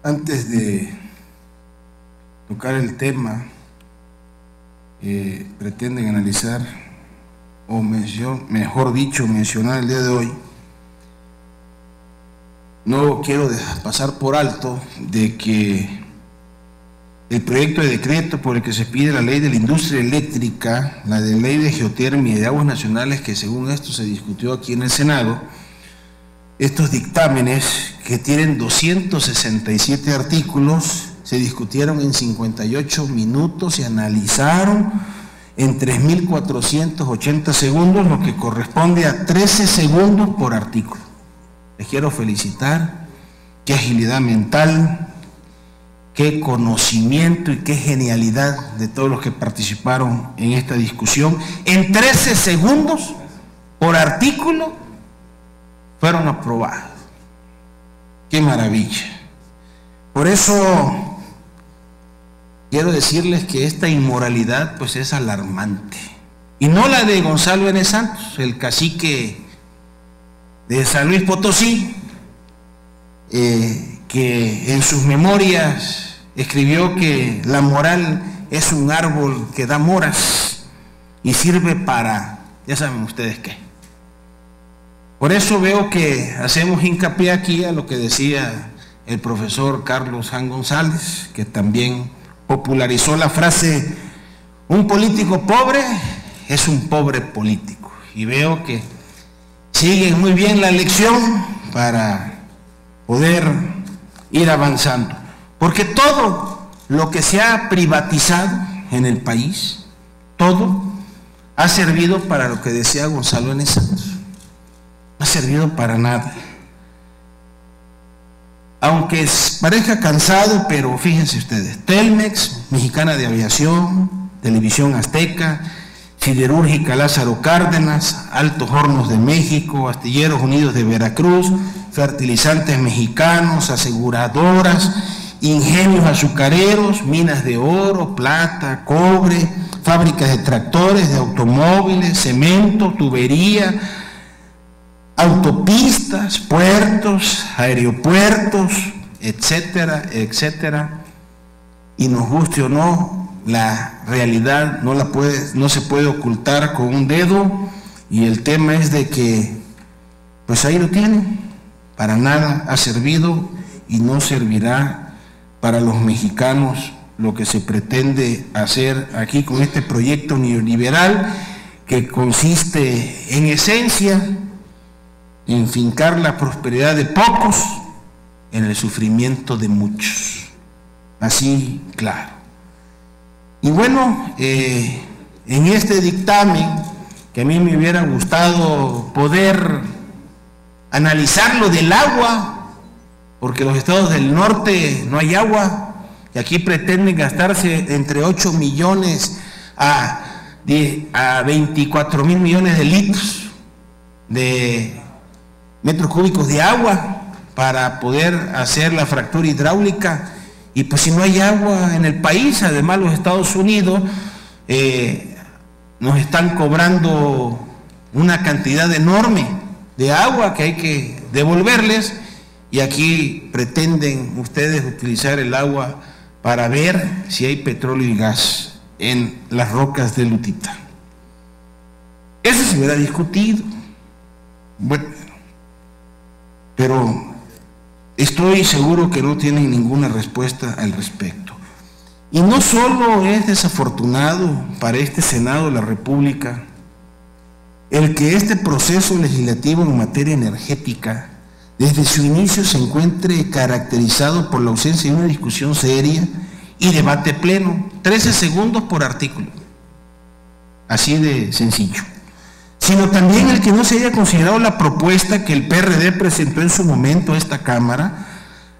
Antes de tocar el tema que pretenden analizar, o mejor dicho, mencionar el día de hoy, no quiero pasar por alto de que el proyecto de decreto por el que se pide la ley de la industria eléctrica, la de ley de geotermia y de aguas nacionales, que según esto se discutió aquí en el Senado, estos dictámenes que tienen 267 artículos, se discutieron en 58 minutos y analizaron en 3.480 segundos, lo que corresponde a 13 segundos por artículo. Les quiero felicitar, qué agilidad mental, qué conocimiento y qué genialidad de todos los que participaron en esta discusión. En 13 segundos por artículo fueron aprobados. ¡Qué maravilla! Por eso quiero decirles que esta inmoralidad pues es alarmante. Y no la de Gonzalo N. Santos, el cacique de San Luis Potosí, que en sus memorias escribió que la moral es un árbol que da moras y sirve para, ya saben ustedes qué. Por eso veo que hacemos hincapié aquí a lo que decía el profesor Carlos Jan González, que también popularizó la frase: un político pobre es un pobre político. Y veo que siguen muy bien la lección para poder ir avanzando, porque todo lo que se ha privatizado en el país, todo ha servido para lo que decía Gonzalo N. Santos. No ha servido para nada. Aunque parezca cansado, pero fíjense ustedes: Telmex, Mexicana de Aviación, Televisión Azteca, Siderúrgica Lázaro Cárdenas, Altos Hornos de México, Astilleros Unidos de Veracruz, Fertilizantes Mexicanos, aseguradoras, ingenios azucareros, minas de oro, plata, cobre, fábricas de tractores, de automóviles, cemento, tubería, autopistas, puertos, aeropuertos, etcétera, etcétera. Y nos guste o no, la realidad no se puede ocultar con un dedo, y el tema es de que pues ahí lo tienen. Para nada ha servido y no servirá para los mexicanos lo que se pretende hacer aquí con este proyecto neoliberal, que consiste en esencia en fincar la prosperidad de pocos en el sufrimiento de muchos. Así, claro. Y bueno, en este dictamen, que a mí me hubiera gustado poder analizarlo del agua, porque los estados del norte no hay agua, y aquí pretenden gastarse entre 8 millones a 24 mil millones de litros de metros cúbicos de agua para poder hacer la fractura hidráulica. Y pues si no hay agua en el país, además los Estados Unidos nos están cobrando una cantidad enorme de agua que hay que devolverles, y aquí pretenden ustedes utilizar el agua para ver si hay petróleo y gas en las rocas de Lutita. Eso se hubiera discutido. Bueno, pero estoy seguro que no tienen ninguna respuesta al respecto. Y no solo es desafortunado para este Senado de la República el que este proceso legislativo en materia energética desde su inicio se encuentre caracterizado por la ausencia de una discusión seria y debate pleno. 13 segundos por artículo, así de sencillo. Sino también el que no se haya considerado la propuesta que el PRD presentó en su momento a esta Cámara,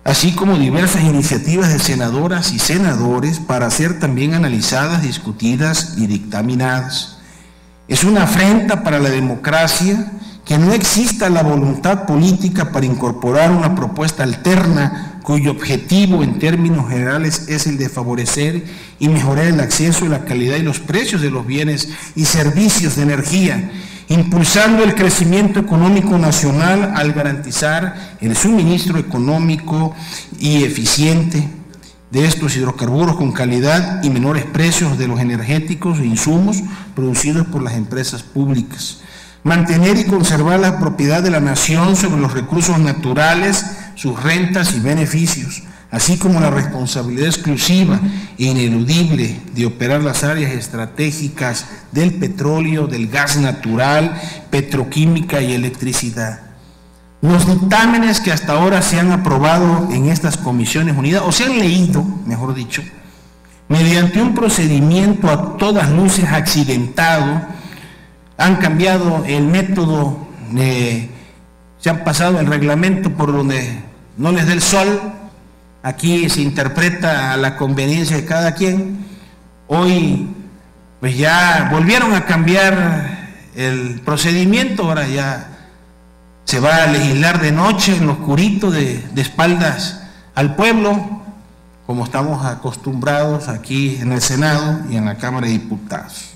así como diversas iniciativas de senadoras y senadores para ser también analizadas, discutidas y dictaminadas. Es una afrenta para la democracia que no exista la voluntad política para incorporar una propuesta alterna cuyo objetivo en términos generales es el de favorecer y mejorar el acceso, la calidad y los precios de los bienes y servicios de energía, impulsando el crecimiento económico nacional al garantizar el suministro económico y eficiente de estos hidrocarburos con calidad y menores precios de los energéticos e insumos producidos por las empresas públicas. Mantener y conservar la propiedad de la nación sobre los recursos naturales, sus rentas y beneficios, así como la responsabilidad exclusiva e ineludible de operar las áreas estratégicas del petróleo, del gas natural, petroquímica y electricidad. Los dictámenes que hasta ahora se han aprobado en estas comisiones unidas, o se han leído, mejor dicho, mediante un procedimiento a todas luces accidentado, han cambiado el método, se han pasado el reglamento por donde no les dé el sol. Aquí se interpreta a la conveniencia de cada quien. Hoy pues ya volvieron a cambiar el procedimiento, ahora ya se va a legislar de noche en lo oscurito, de espaldas al pueblo, como estamos acostumbrados aquí en el Senado y en la Cámara de Diputados.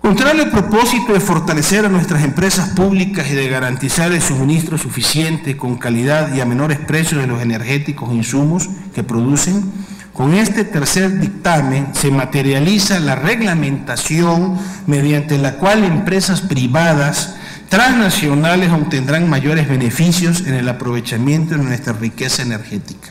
Contrario al propósito de fortalecer a nuestras empresas públicas y de garantizar el suministro suficiente, con calidad y a menores precios de los energéticos e insumos que producen, con este tercer dictamen se materializa la reglamentación mediante la cual empresas privadas transnacionales obtendrán mayores beneficios en el aprovechamiento de nuestra riqueza energética.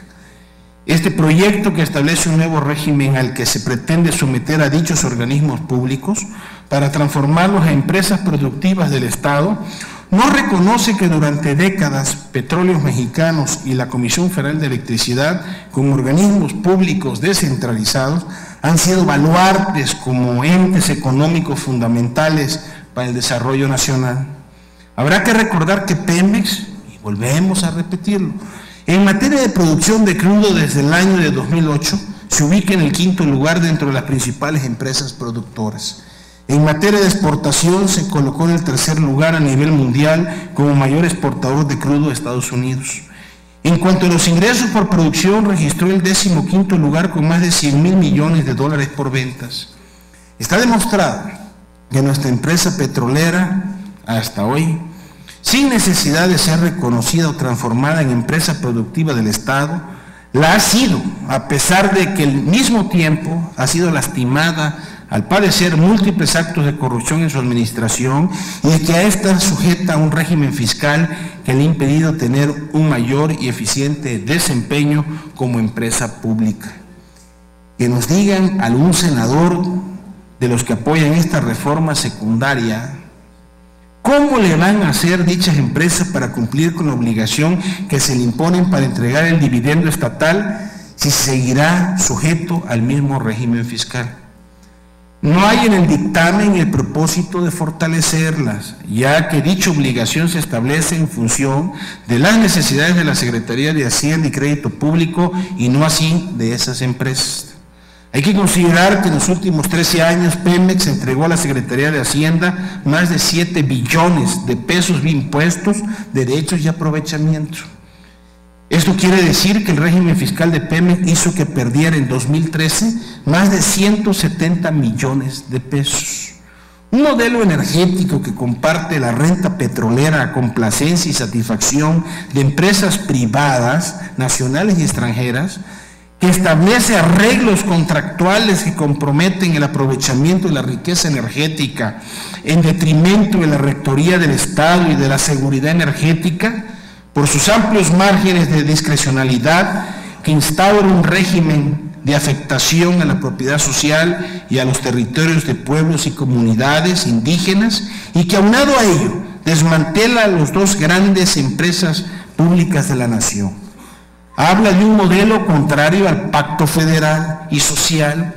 Este proyecto, que establece un nuevo régimen al que se pretende someter a dichos organismos públicos para transformarlos en empresas productivas del Estado, no reconoce que durante décadas Petróleos Mexicanos y la Comisión Federal de Electricidad, como organismos públicos descentralizados, han sido baluartes como entes económicos fundamentales para el desarrollo nacional. Habrá que recordar que Pemex, y volvemos a repetirlo, en materia de producción de crudo desde el año de 2008, se ubica en el 5º lugar dentro de las principales empresas productoras. En materia de exportación se colocó en el 3er lugar a nivel mundial como mayor exportador de crudo de Estados Unidos. En cuanto a los ingresos por producción, registró el 15º lugar con más de 100,000 millones de dólares por ventas. Está demostrado que nuestra empresa petrolera, hasta hoy, sin necesidad de ser reconocida o transformada en empresa productiva del Estado, la ha sido, a pesar de que al mismo tiempo ha sido lastimada al padecer múltiples actos de corrupción en su administración y de que a esta sujeta a un régimen fiscal que le ha impedido tener un mayor y eficiente desempeño como empresa pública. Que nos digan algún senador de los que apoyan esta reforma secundaria, ¿cómo le van a hacer dichas empresas para cumplir con la obligación que se le imponen para entregar el dividendo estatal si seguirá sujeto al mismo régimen fiscal? No hay en el dictamen el propósito de fortalecerlas, ya que dicha obligación se establece en función de las necesidades de la Secretaría de Hacienda y Crédito Público y no así de esas empresas. Hay que considerar que en los últimos 13 años Pemex entregó a la Secretaría de Hacienda más de 7 billones de pesos de impuestos, derechos y aprovechamiento. Esto quiere decir que el régimen fiscal de Pemex hizo que perdiera en 2013 más de 170 millones de pesos. Un modelo energético que comparte la renta petrolera a complacencia y satisfacción de empresas privadas, nacionales y extranjeras, que establece arreglos contractuales que comprometen el aprovechamiento de la riqueza energética en detrimento de la rectoría del Estado y de la seguridad energética, por sus amplios márgenes de discrecionalidad, que instaura un régimen de afectación a la propiedad social y a los territorios de pueblos y comunidades indígenas, y que aunado a ello desmantela a las dos grandes empresas públicas de la nación. Habla de un modelo contrario al pacto federal y social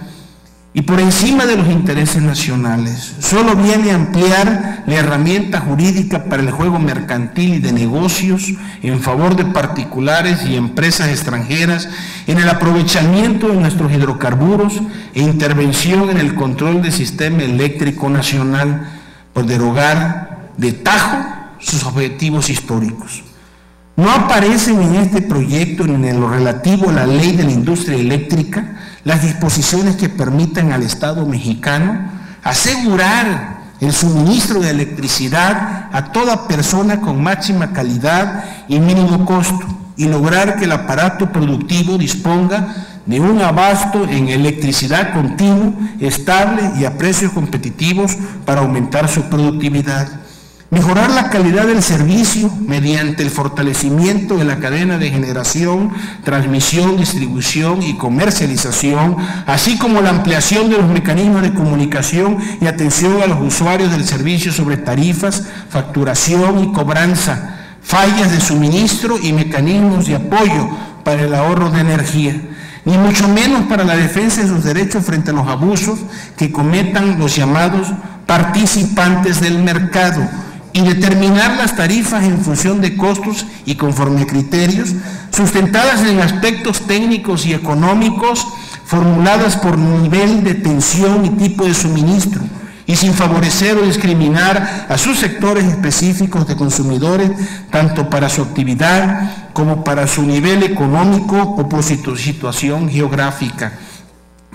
y por encima de los intereses nacionales. Solo viene a ampliar la herramienta jurídica para el juego mercantil y de negocios en favor de particulares y empresas extranjeras en el aprovechamiento de nuestros hidrocarburos e intervención en el control del sistema eléctrico nacional por derogar de tajo sus objetivos históricos. No aparecen en este proyecto ni en lo relativo a la ley de la industria eléctrica las disposiciones que permitan al Estado mexicano asegurar el suministro de electricidad a toda persona con máxima calidad y mínimo costo, y lograr que el aparato productivo disponga de un abasto en electricidad continuo, estable y a precios competitivos para aumentar su productividad. Mejorar la calidad del servicio mediante el fortalecimiento de la cadena de generación, transmisión, distribución y comercialización, así como la ampliación de los mecanismos de comunicación y atención a los usuarios del servicio sobre tarifas, facturación y cobranza, fallas de suministro y mecanismos de apoyo para el ahorro de energía, ni mucho menos para la defensa de sus derechos frente a los abusos que cometan los llamados participantes del mercado, y determinar las tarifas en función de costos y conforme a criterios sustentadas en aspectos técnicos y económicos, formuladas por nivel de tensión y tipo de suministro, y sin favorecer o discriminar a sus sectores específicos de consumidores, tanto para su actividad como para su nivel económico o por su situación geográfica.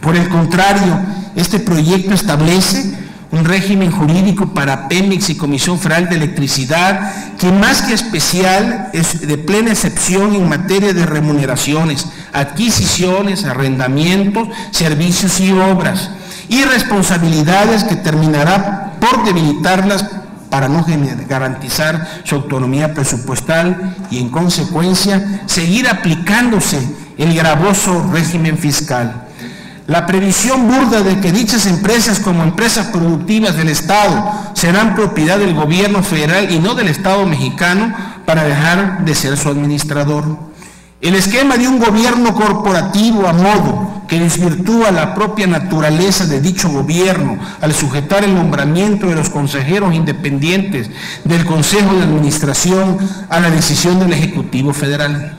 Por el contrario, este proyecto establece un régimen jurídico para Pemex y Comisión Federal de Electricidad que, más que especial, es de plena excepción en materia de remuneraciones, adquisiciones, arrendamientos, servicios y obras, y responsabilidades que terminará por debilitarlas para no garantizar su autonomía presupuestal y, en consecuencia, seguir aplicándose el gravoso régimen fiscal. La previsión burda de que dichas empresas, como empresas productivas del Estado, serán propiedad del gobierno federal y no del Estado mexicano para dejar de ser su administrador. El esquema de un gobierno corporativo a modo que desvirtúa la propia naturaleza de dicho gobierno al sujetar el nombramiento de los consejeros independientes del Consejo de Administración a la decisión del Ejecutivo Federal.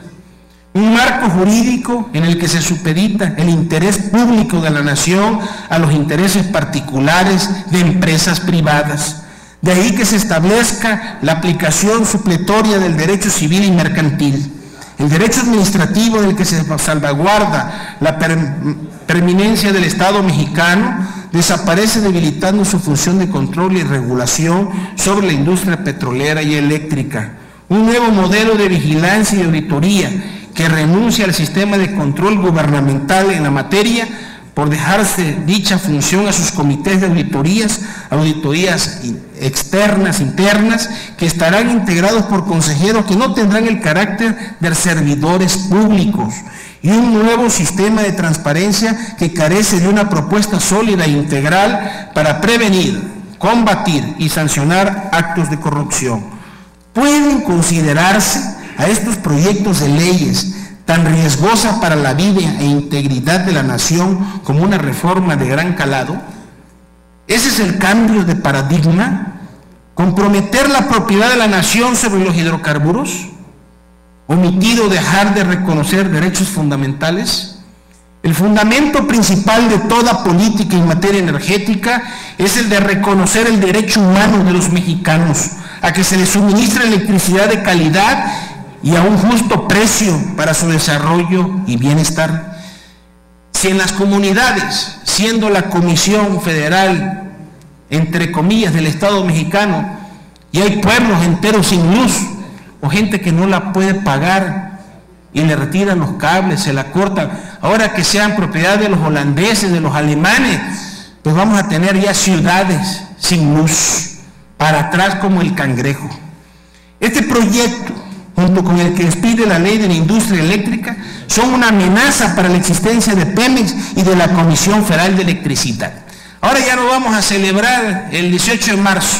Un marco jurídico en el que se supedita el interés público de la nación a los intereses particulares de empresas privadas. De ahí que se establezca la aplicación supletoria del derecho civil y mercantil. El derecho administrativo, en el que se salvaguarda la preeminencia del Estado mexicano, desaparece debilitando su función de control y regulación sobre la industria petrolera y eléctrica. Un nuevo modelo de vigilancia y auditoría que renuncia al sistema de control gubernamental en la materia por dejarse dicha función a sus comités de auditorías externas, internas, que estarán integrados por consejeros que no tendrán el carácter de servidores públicos, y un nuevo sistema de transparencia que carece de una propuesta sólida e integral para prevenir, combatir y sancionar actos de corrupción. Pueden considerarse a estos proyectos de leyes tan riesgosas para la vida e integridad de la nación como una reforma de gran calado. Ese es el cambio de paradigma. Comprometer la propiedad de la nación sobre los hidrocarburos, omitir o dejar de reconocer derechos fundamentales. El fundamento principal de toda política en materia energética es el de reconocer el derecho humano de los mexicanos a que se les suministre electricidad de calidad y a un justo precio para su desarrollo y bienestar. Si en las comunidades, siendo la Comisión Federal, entre comillas, del Estado mexicano, y hay pueblos enteros sin luz, o gente que no la puede pagar y le retiran los cables, se la cortan, ahora que sean propiedad de los holandeses, de los alemanes, pues vamos a tener ya ciudades sin luz, para atrás como el cangrejo. Este proyecto, junto con el que expide la ley de la industria eléctrica, son una amenaza para la existencia de Pemex y de la Comisión Federal de Electricidad. Ahora ya no vamos a celebrar el 18 de marzo,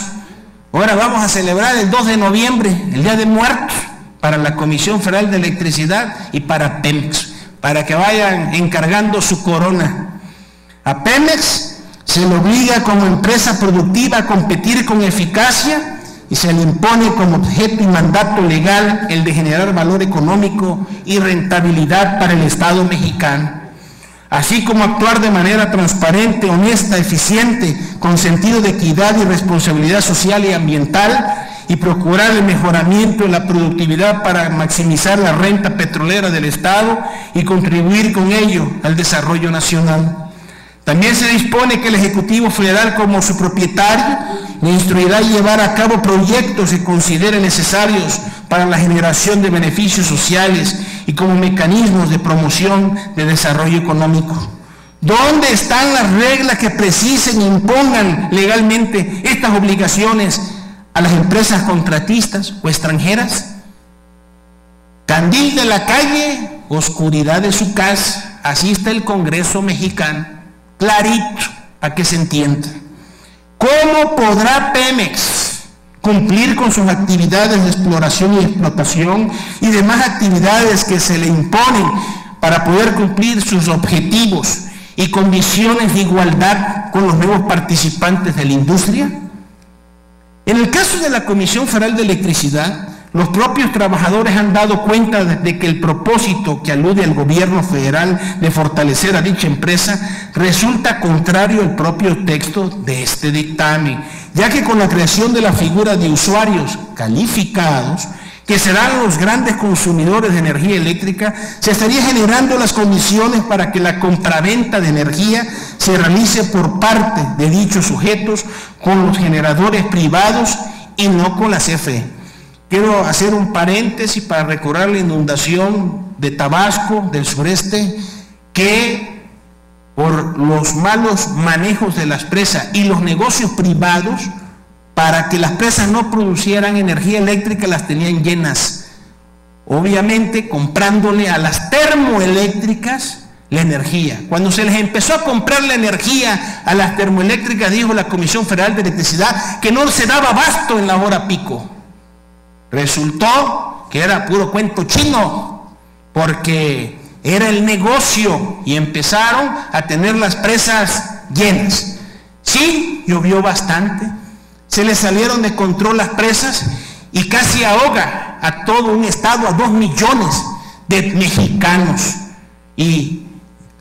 ahora vamos a celebrar el 2 de noviembre, el Día de Muertos, para la Comisión Federal de Electricidad y para Pemex, para que vayan encargando su corona. A Pemex se le obliga como empresa productiva a competir con eficacia y se le impone como objeto y mandato legal el de generar valor económico y rentabilidad para el Estado mexicano, así como actuar de manera transparente, honesta, eficiente, con sentido de equidad y responsabilidad social y ambiental, y procurar el mejoramiento de la productividad para maximizar la renta petrolera del Estado y contribuir con ello al desarrollo nacional. También se dispone que el Ejecutivo Federal, como su propietario, le instruirá a llevar a cabo proyectos que considere necesarios para la generación de beneficios sociales y como mecanismos de promoción de desarrollo económico. ¿Dónde están las reglas que precisen e impongan legalmente estas obligaciones a las empresas contratistas o extranjeras? Candil de la calle, oscuridad de su casa. Así está el Congreso mexicano, clarito, para que se entienda. ¿Cómo podrá Pemex cumplir con sus actividades de exploración y explotación y demás actividades que se le imponen para poder cumplir sus objetivos y condiciones de igualdad con los nuevos participantes de la industria? En el caso de la Comisión Federal de Electricidad, los propios trabajadores han dado cuenta de que el propósito que alude al gobierno federal de fortalecer a dicha empresa resulta contrario al propio texto de este dictamen, ya que con la creación de la figura de usuarios calificados, que serán los grandes consumidores de energía eléctrica, se estaría generando las condiciones para que la compraventa de energía se realice por parte de dichos sujetos con los generadores privados y no con la CFE. Quiero hacer un paréntesis para recordar la inundación de Tabasco, del sureste, que por los malos manejos de las presas y los negocios privados, para que las presas no producieran energía eléctrica, las tenían llenas. Obviamente comprándole a las termoeléctricas la energía. Cuando se les empezó a comprar la energía a las termoeléctricas, dijo la Comisión Federal de Electricidad que no se daba abasto en la hora pico. Resultó que era puro cuento chino, porque era el negocio y empezaron a tener las presas llenas. Sí, llovió bastante, se les salieron de control las presas y casi ahoga a todo un estado, a 2 millones de mexicanos. Y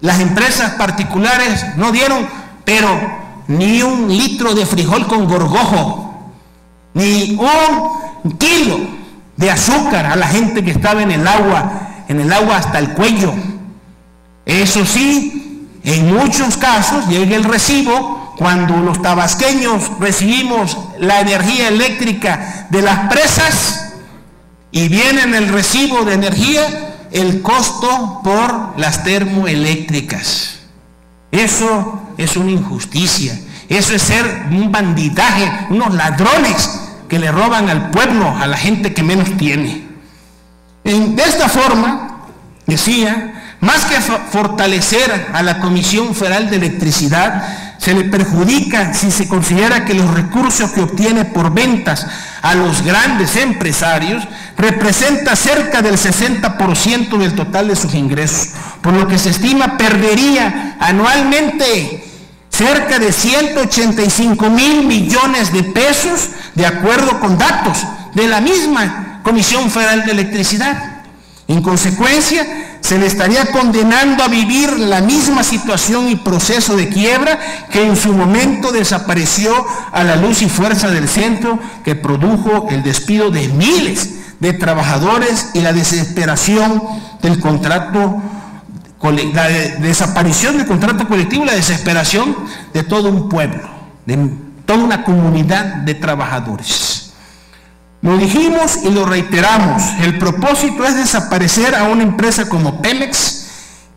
las empresas particulares no dieron, pero ni un litro de frijol con gorgojo, ni un kilo de azúcar a la gente que estaba en el agua hasta el cuello. Eso sí, en muchos casos llega el recibo cuando los tabasqueños recibimos la energía eléctrica de las presas y viene en el recibo de energía el costo por las termoeléctricas. Eso es una injusticia, eso es ser un bandidaje, unos ladrones que le roban al pueblo, a la gente que menos tiene. De esta forma, decía, más que fortalecer a la Comisión Federal de Electricidad, se le perjudica si se considera que los recursos que obtiene por ventas a los grandes empresarios representa cerca del 60% del total de sus ingresos, por lo que se estima perdería anualmente cerca de 185,000 millones de pesos, de acuerdo con datos de la misma Comisión Federal de Electricidad. En consecuencia, se le estaría condenando a vivir la misma situación y proceso de quiebra que en su momento desapareció a la luz y fuerza del centro, que produjo el despido de miles de trabajadores y la desesperación del contrato, la desaparición del contrato colectivo, la desesperación de todo un pueblo, de toda una comunidad de trabajadores. Lo dijimos y lo reiteramos, el propósito es desaparecer a una empresa como Pemex,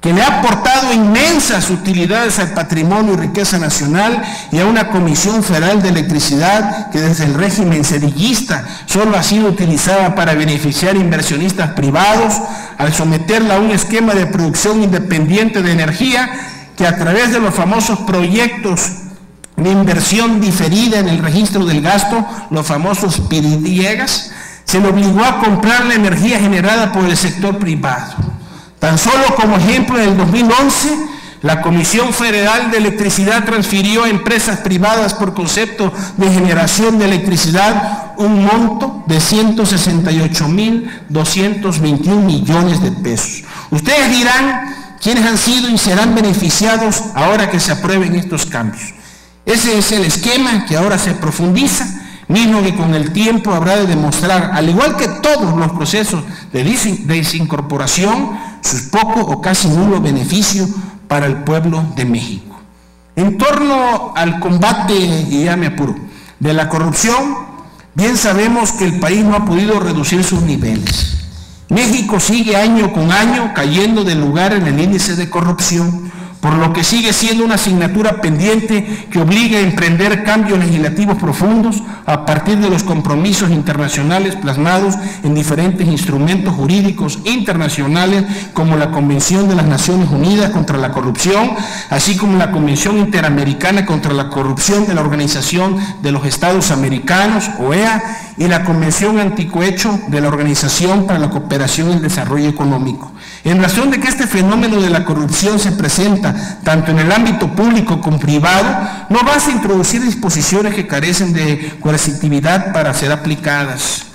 que le ha aportado inmensas utilidades al patrimonio y riqueza nacional, y a una Comisión Federal de Electricidad que desde el régimen sedillista solo ha sido utilizada para beneficiar inversionistas privados, al someterla a un esquema de producción independiente de energía que a través de los famosos proyectos de inversión diferida en el registro del gasto, los famosos PIRIDIEGAS, se le obligó a comprar la energía generada por el sector privado. Tan solo como ejemplo, en el 2011, la Comisión Federal de Electricidad transfirió a empresas privadas por concepto de generación de electricidad un monto de 168,221 millones de pesos. Ustedes dirán quiénes han sido y serán beneficiados ahora que se aprueben estos cambios. Ese es el esquema que ahora se profundiza, mismo que con el tiempo habrá de demostrar, al igual que todos los procesos de desincorporación, sus poco o casi nulo beneficio para el pueblo de México. En torno al combate, y ya me apuro, de la corrupción, bien sabemos que el país no ha podido reducir sus niveles. México sigue año con año cayendo de lugar en el índice de corrupción, por lo que sigue siendo una asignatura pendiente que obliga a emprender cambios legislativos profundos a partir de los compromisos internacionales plasmados en diferentes instrumentos jurídicos internacionales como la Convención de las Naciones Unidas contra la Corrupción, así como la Convención Interamericana contra la Corrupción de la Organización de los Estados Americanos, OEA, y la Convención Anticohecho de la Organización para la Cooperación y el Desarrollo Económico. En razón de que este fenómeno de la corrupción se presenta tanto en el ámbito público como privado, no basta introducir disposiciones que carecen de coercitividad para ser aplicadas.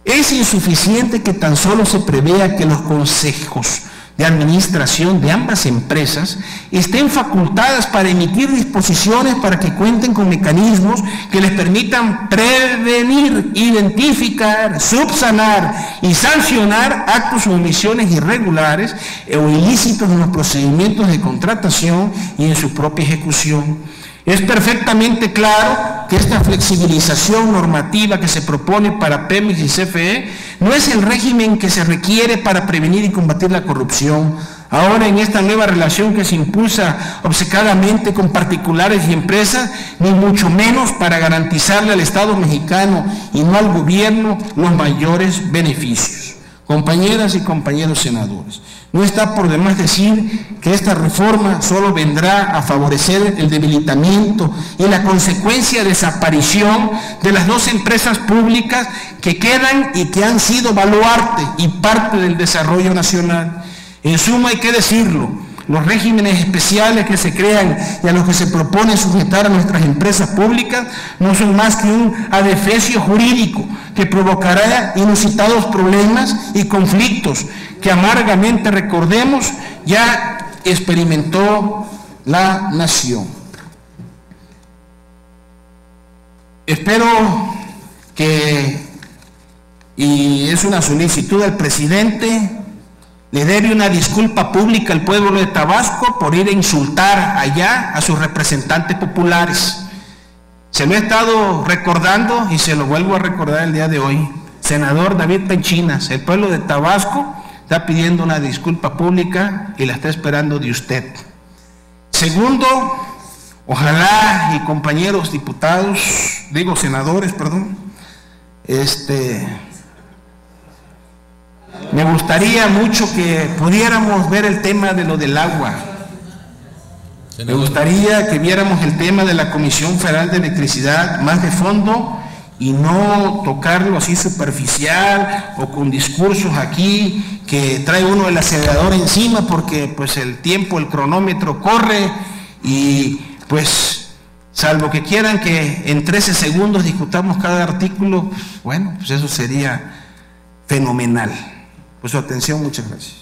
Es insuficiente que tan solo se prevea que los consejos de administración de ambas empresas estén facultadas para emitir disposiciones para que cuenten con mecanismos que les permitan prevenir, identificar, subsanar y sancionar actos o omisiones irregulares o ilícitos en los procedimientos de contratación y en su propia ejecución. Es perfectamente claro que esta flexibilización normativa que se propone para Pemex y CFE no es el régimen que se requiere para prevenir y combatir la corrupción. Ahora, en esta nueva relación que se impulsa obcecadamente con particulares y empresas, ni mucho menos para garantizarle al Estado mexicano y no al gobierno los mayores beneficios. Compañeras y compañeros senadores, no está por demás decir que esta reforma solo vendrá a favorecer el debilitamiento y la consecuencia desaparición de las dos empresas públicas que quedan y que han sido baluarte y parte del desarrollo nacional. En suma, hay que decirlo, los regímenes especiales que se crean y a los que se propone sujetar a nuestras empresas públicas no son más que un adefesio jurídico que provocará inusitados problemas y conflictos que amargamente, recordemos, ya experimentó la nación. Espero que, y es una solicitud al presidente, le debe una disculpa pública al pueblo de Tabasco por ir a insultar allá a sus representantes populares. Se lo he estado recordando y se lo vuelvo a recordar el día de hoy. Senador David Penchinas, el pueblo de Tabasco está pidiendo una disculpa pública y la está esperando de usted. Segundo, ojalá, y compañeros diputados, senadores, me gustaría mucho que pudiéramos ver el tema de lo del agua. Me gustaría que viéramos el tema de la Comisión Federal de Electricidad más de fondo y no tocarlo así superficial o con discursos aquí que trae uno el acelerador encima porque pues el tiempo, el cronómetro corre y pues salvo que quieran que en 13 segundos discutamos cada artículo, bueno, pues eso sería fenomenal. Por su atención, muchas gracias.